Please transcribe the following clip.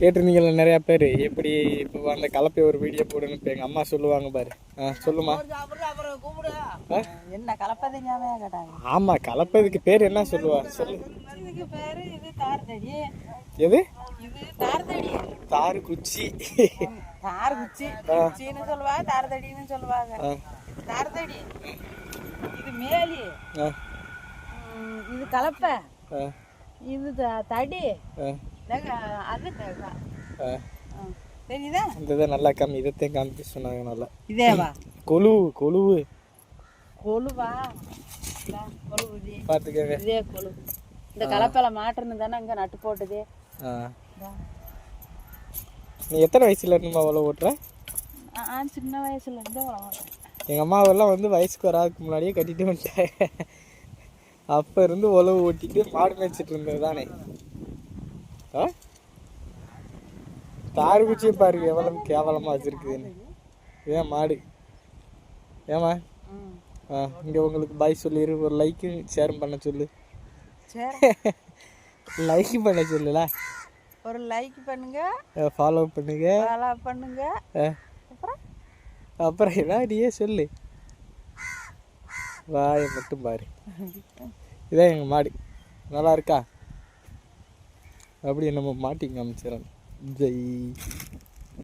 கேட்டிருந்தீங்களா நிறையா பேர் எப்படி இப்போ அந்த கலப்பை ஒரு வீடியோ போடுன்னு இப்போ எங்கள் அம்மா சொல்லுவாங்க பாரு. சொல்லுமா. என்ன கலப்பதுங்க கேட்டாங்க. ஆமாம், கலப்பதுக்கு பேர் என்ன சொல்லுவா சொல்லு. இதுக்கு பேர் இது தார்தடி. எது? இது தார்தடி. தார் குச்சி. தார் குச்சி குச்சின்னு சொல்லுவாங்க, தார்தடின்னு சொல்லுவாங்க. தார்தடி இது மேலி, இது கலப்பை, இது தடி, அது தெரியுதா? இந்த நல்லா காமி, இதைத்தான் காமிக்க சொன்னாங்க. நல்லா இதேவா கொழுவு கொழுவு கொழுவா கொழுவு பார்த்துக்கங்க. இதே கொழுவு. இந்த கலப்பையில மாட்டுன்னு தானே அங்கே நட்டு போட்டதே. நீ எத்தனை வயசுல இருந்துமா உழவு ஓட்டுற? சின்ன வயசுல இருந்து உழவு ஓட்டுறேன். எங்கள் அம்மாவெல்லாம் வந்து வயசுக்கு வராதுக்கு முன்னாடியே கட்டிட்டு வந்துட்டாங்க. அப்போ இருந்து உழவு ஓட்டிட்டு மாடு மேய்ச்சிட்டு இருந்தது தானே. தார் குச்சியை பாருங்க எவ்வளவு கேவலமாக வச்சுருக்குதுன்னு. ஏன் மாடு ஏமா இங்கே உங்களுக்கு பாய் சொல்லிடு. ஒரு லைக்கு ஷேரும் பண்ண சொல்லு. லைக் பண்ண சொல்லுல. ஒரு லைக் பண்ணுங்க, ஃபாலோ பண்ணுங்க, அப்புறம் என்ன நீயே சொல்லு. வாயை மட்டும் பாரு. இதான் எங்கள் மாடு நல்லா இருக்கா? அப்படி நம்ம மாட்டிங்க அமைச்சிடறோம். ஜெய்.